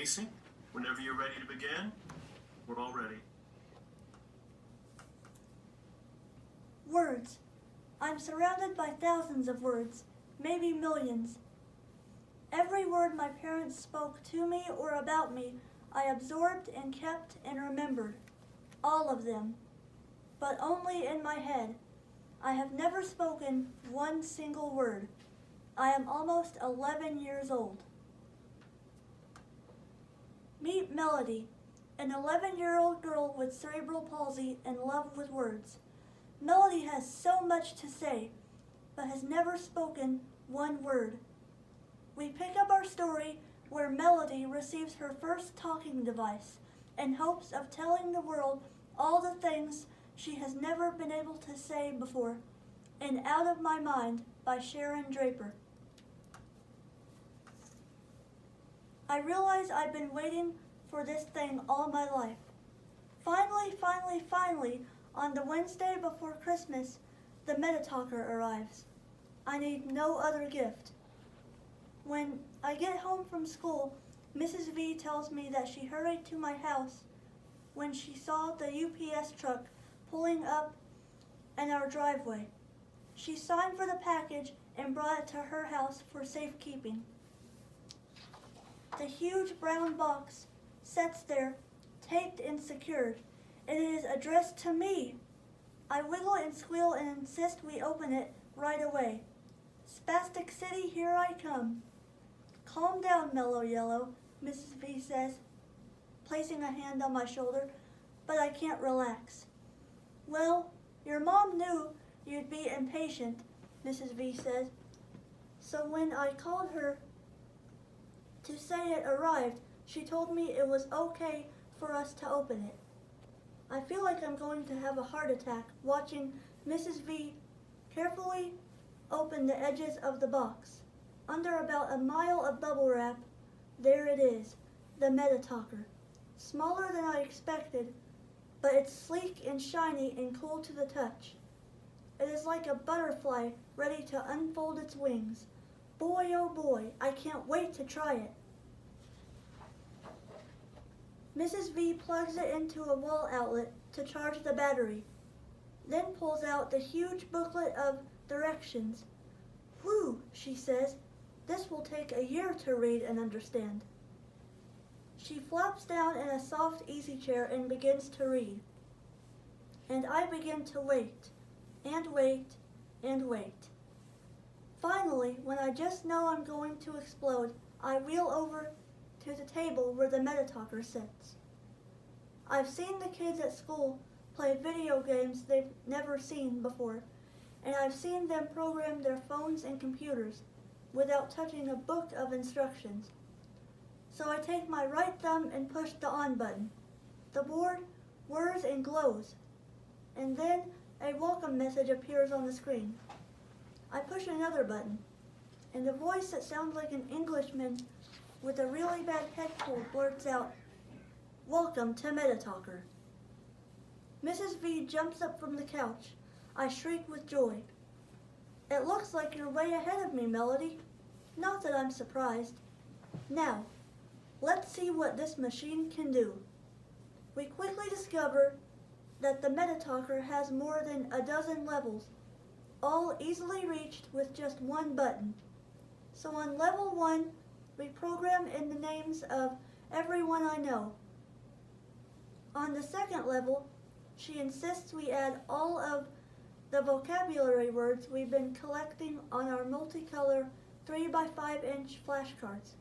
Macy, whenever you're ready to begin, we're all ready. Words. I'm surrounded by thousands of words, maybe millions. Every word my parents spoke to me or about me, I absorbed and kept and remembered. All of them. But only in my head. I have never spoken one single word. I am almost 11 years old. Meet Melody, an 11-year-old girl with cerebral palsy in love with words. Melody has so much to say, but has never spoken one word. We pick up our story where Melody receives her first talking device in hopes of telling the world all the things she has never been able to say before in Out of My Mind by Sharon Draper. I realize I've been waiting for this thing all my life. Finally, on the Wednesday before Christmas, the MetaTalker arrives. I need no other gift. When I get home from school, Mrs. V tells me that she hurried to my house when she saw the UPS truck pulling up in our driveway. She signed for the package and brought it to her house for safekeeping. The huge brown box sits there, taped and secured. It is addressed to me. I wiggle and squeal and insist we open it right away. Spastic City, here I come. Calm down, Mellow Yellow, Mrs. V says, placing a hand on my shoulder, but I can't relax. Well, your mom knew you'd be impatient, Mrs. V says. So when I called her to say it arrived, she told me it was okay for us to open it. I feel like I'm going to have a heart attack watching Mrs. V carefully open the edges of the box. Under about a mile of bubble wrap, there it is, the MetaTalker. Smaller than I expected, but it's sleek and shiny and cool to the touch. It is like a butterfly ready to unfold its wings. Boy, oh boy, I can't wait to try it. Mrs. V plugs it into a wall outlet to charge the battery, then pulls out the huge booklet of directions. Whew, she says, this will take a year to read and understand. She flops down in a soft easy chair and begins to read. And I begin to wait, and wait, and wait. Finally, when I just know I'm going to explode, I wheel over to the table where the MetaTalker sits. I've seen the kids at school play video games they've never seen before, and I've seen them program their phones and computers without touching a book of instructions. So I take my right thumb and push the on button. The board whirs and glows, and then a welcome message appears on the screen. I push another button, and a voice that sounds like an Englishman with a really bad head cold blurts out, "Welcome to MetaTalker." Mrs. V jumps up from the couch. I shriek with joy. It looks like you're way ahead of me, Melody. Not that I'm surprised. Now, let's see what this machine can do. We quickly discover that the MetaTalker has more than a dozen levels, all easily reached with just one button. So on level 1, we program in the names of everyone I know. On the second level, she insists we add all of the vocabulary words we've been collecting on our multicolor 3x5-inch flashcards.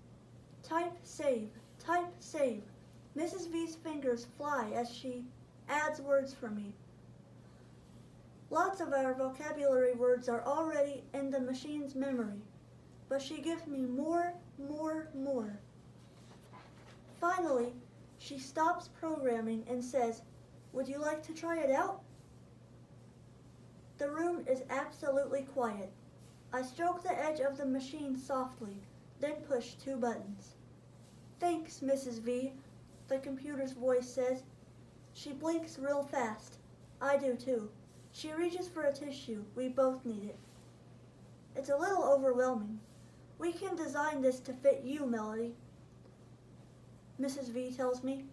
Type, save, type, save. Mrs. V's fingers fly as she adds words for me. Lots of our vocabulary words are already in the machine's memory, but she gives me more. Finally, she stops programming and says, "Would you like to try it out?" The room is absolutely quiet. I stroke the edge of the machine softly, then push 2 buttons. "Thanks, Mrs. V," the computer's voice says. She blinks real fast. I do too. She reaches for a tissue. We both need it. It's a little overwhelming. We can design this to fit you, Melody. Mrs. V tells me.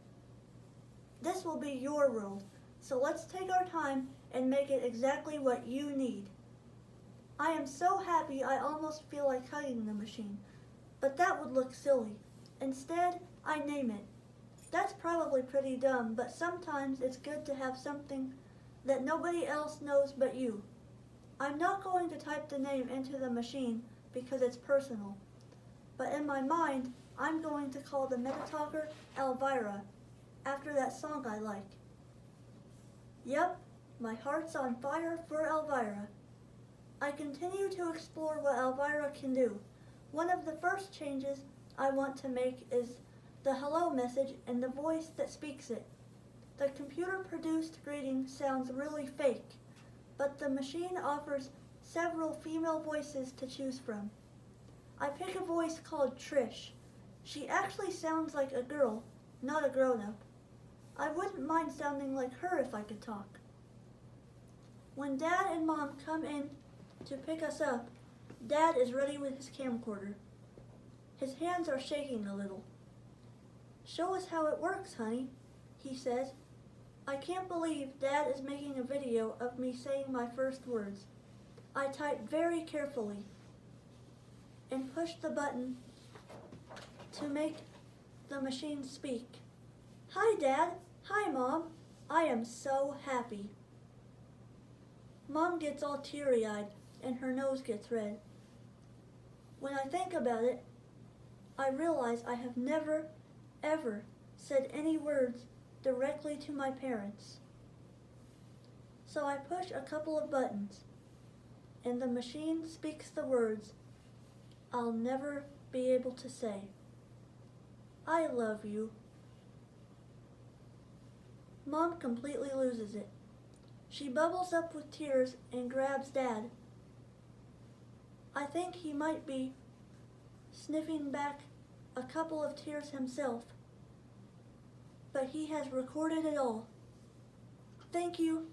This will be your world, so let's take our time and make it exactly what you need. I am so happy I almost feel like hugging the machine, but that would look silly. Instead, I name it. That's probably pretty dumb, but sometimes it's good to have something that nobody else knows but you. I'm not going to type the name into the machine because it's personal, but in my mind, I'm going to call the MetaTalker Elvira, after that song I like. Yep, my heart's on fire for Elvira. I continue to explore what Elvira can do. One of the first changes I want to make is the hello message and the voice that speaks it. The computer-produced greeting sounds really fake, but the machine offers several female voices to choose from. I pick a voice called Trish. She actually sounds like a girl, not a grown-up. I wouldn't mind sounding like her if I could talk. When Dad and Mom come in to pick us up, Dad is ready with his camcorder. His hands are shaking a little. "Show us how it works, honey," he says. I can't believe Dad is making a video of me saying my first words. I type very carefully and push the button to make the machine speak. "Hi, Dad. Hi, Mom. I am so happy." Mom gets all teary-eyed and her nose gets red. When I think about it, I realize I have never, ever said any words directly to my parents. So I push a couple of buttons, and the machine speaks the words I'll never be able to say. "I love you." Mom completely loses it. She bubbles up with tears and grabs Dad. I think he might be sniffing back a couple of tears himself, but he has recorded it all. Thank you.